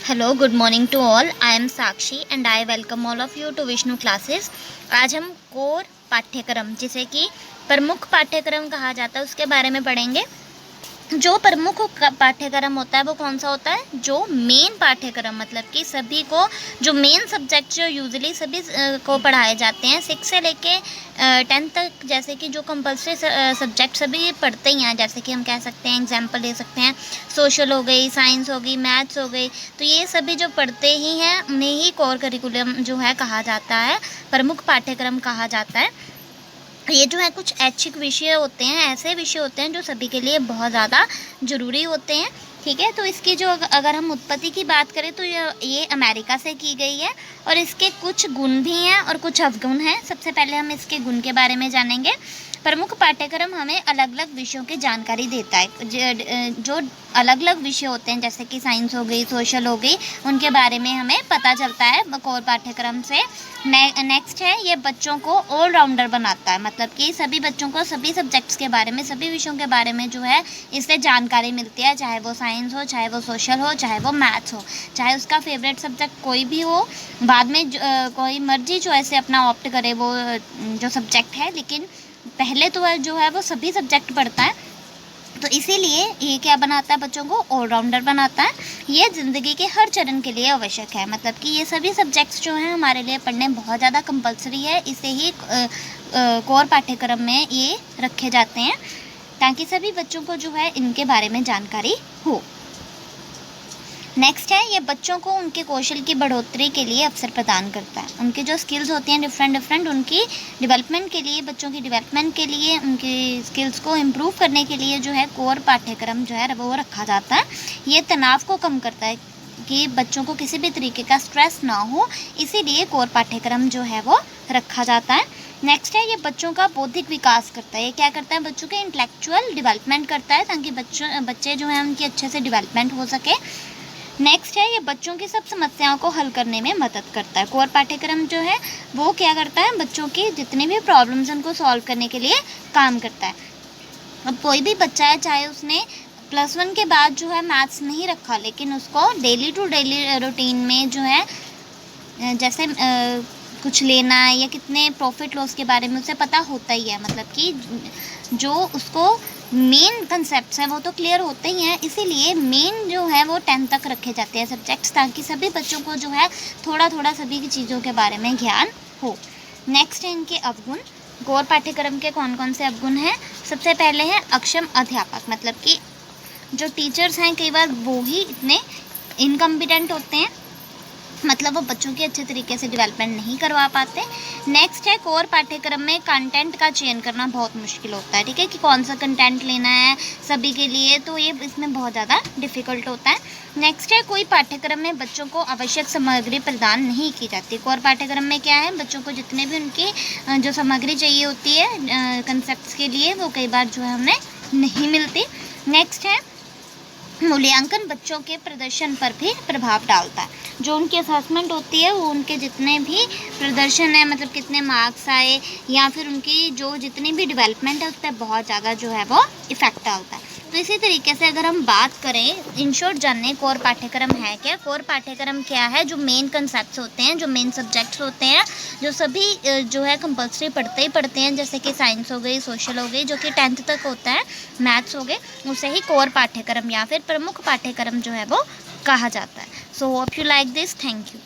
Hello, good morning to all. I am Sakshi and I welcome all of you to Vishnu classes. आज हम core पाठ्यक्रम, जिसे कि प्रमुख पाठ्यक्रम कहा जाता है, उसके बारे में पढ़ेंगे। जो प्रमुख पाठ्यक्रम होता है वो कौन सा होता है? जो मेन पाठ्यक्रम, मतलब कि सभी को, जो मेन सब्जेक्ट जो यूजुअली सभी को पढ़ाए जाते हैं 6 से लेके 10 तक, जैसे कि जो कंपलसरी सब्जेक्ट सभी पढ़ते ही हैं, जैसे कि हम कह सकते हैं, एग्जांपल ले सकते हैं, सोशल हो गई, साइंस हो गई, मैथ्स हो गई। तो ये सभी जो पढ़ते ही हैं उन्हें ही कोर करिकुलम जो है कहा जाता है, प्रमुख पाठ्यक्रम कहा जाता है। ये जो है कुछ ऐच्छिक विषय होते हैं, ऐसे विषय होते हैं जो सभी के लिए बहुत ज़्यादा ज़रूरी होते हैं। ठीक है, तो इसकी जो अगर हम उत्पत्ति की बात करें तो ये अमेरिका से की गई है और इसके कुछ गुण भी हैं और कुछ अवगुण हैं। सबसे पहले हम इसके गुण के बारे में जानेंगे। प्रमुख पाठ्यक्रम हमें अलग अलग विषयों की जानकारी देता है। जो अलग अलग विषय होते हैं, जैसे कि साइंस हो गई, सोशल हो गई, उनके बारे में हमें पता चलता है कोर पाठ्यक्रम से। नेक्स्ट है, ये बच्चों को ऑलराउंडर बनाता है, मतलब कि सभी बच्चों को सभी सब्जेक्ट्स के बारे में, सभी विषयों के बारे में जो है इससे जानकारी मिलती है, चाहे वो साइंस हो, चाहे वो सोशल हो, चाहे वो मैथ्स हो, चाहे उसका फेवरेट सब्जेक्ट कोई भी हो। बाद में कोई मर्जी चॉइस से अपना ऑप्ट करे वो जो सब्जेक्ट है, लेकिन पहले तो जो है वो सभी सब्जेक्ट पढ़ता है। तो इसीलिए ये क्या बनाता है? बच्चों को ऑलराउंडर बनाता है। ये ज़िंदगी के हर चरण के लिए आवश्यक है, मतलब कि ये सभी सब्जेक्ट्स जो हैं हमारे लिए पढ़ने बहुत ज़्यादा कंपलसरी है। इसे ही कोर पाठ्यक्रम में ये रखे जाते हैं ताकि सभी बच्चों को जो है इनके बारे में जानकारी हो। नेक्स्ट है, ये बच्चों को उनके कौशल की बढ़ोतरी के लिए अवसर प्रदान करता है। उनके जो स्किल्स होती हैं डिफरेंट उनकी डेवलपमेंट के लिए, बच्चों की डेवलपमेंट के लिए, उनकी स्किल्स को इम्प्रूव करने के लिए जो है कोर पाठ्यक्रम जो है वो रखा जाता है। ये तनाव को कम करता है कि बच्चों को किसी भी तरीके का स्ट्रेस ना हो, इसीलिए कोर पाठ्यक्रम जो है वो रखा जाता है। नेक्स्ट है, ये बच्चों का बौद्धिक विकास करता है। ये क्या करता है? बच्चों के इंटेलेक्चुअल डेवलपमेंट करता है ताकि बच्चे जो हैं उनकी अच्छे से डेवलपमेंट हो सके। नेक्स्ट है, ये बच्चों की सब समस्याओं को हल करने में मदद करता है। कोर पाठ्यक्रम जो है वो क्या करता है? बच्चों की जितनी भी प्रॉब्लम्स उनको सॉल्व करने के लिए काम करता है। अब कोई भी बच्चा है, चाहे उसने +1 के बाद जो है मैथ्स नहीं रखा, लेकिन उसको डेली टू डेली रूटीन में जो है जैसे कुछ लेना है या कितने प्रॉफिट लॉस के बारे में उसे पता होता ही है, मतलब कि जो उसको मेन कंसेप्ट्स हैं वो तो क्लियर होते ही हैं। इसीलिए मेन जो है वो 10 तक रखे जाते हैं सब्जेक्ट्स, ताकि सभी बच्चों को जो है थोड़ा थोड़ा सभी की चीज़ों के बारे में ज्ञान हो। नेक्स्ट है इनके अवगुण। कोर पाठ्यक्रम के कौन कौन से अवगुण हैं? सबसे पहले है अक्षम अध्यापक, मतलब कि जो टीचर्स हैं कई बार वो ही इतने इनकम्पिटेंट होते हैं, मतलब वो बच्चों की अच्छे तरीके से डेवलपमेंट नहीं करवा पाते। नेक्स्ट है, कोर पाठ्यक्रम में कंटेंट का चयन करना बहुत मुश्किल होता है। ठीक है, कि कौन सा कंटेंट लेना है सभी के लिए, तो ये इसमें बहुत ज़्यादा डिफ़िकल्ट होता है। नेक्स्ट है, कोई पाठ्यक्रम में बच्चों को आवश्यक सामग्री प्रदान नहीं की जाती। कोर पाठ्यक्रम में क्या है? बच्चों को जितने भी उनकी जो सामग्री चाहिए होती है कंसेप्ट्स के लिए, वो कई बार जो है हमें नहीं मिलती। नेक्स्ट है, मूल्यांकन बच्चों के प्रदर्शन पर भी प्रभाव डालता है। जो उनकी असेसमेंट होती है वो उनके जितने भी प्रदर्शन है, मतलब कितने मार्क्स आए या फिर उनकी जो जितनी भी डेवलपमेंट है उस पर बहुत ज़्यादा जो है वो इफ़ेक्ट डालता है। तो इसी तरीके से अगर हम बात करें, इन शॉर्ट जाने कोर पाठ्यक्रम है क्या? कोर पाठ्यक्रम क्या है? जो मेन कंसेप्ट्स होते हैं, जो मेन सब्जेक्ट्स होते हैं, जो सभी जो है कंपलसरी पढ़ते हैं, जैसे कि साइंस हो गई, सोशल हो गई, जो कि 10th तक होता है, मैथ्स हो गए, उसे ही कोर पाठ्यक्रम या फिर प्रमुख पाठ्यक्रम जो है वो कहा जाता है। So hope you like this. Thank you.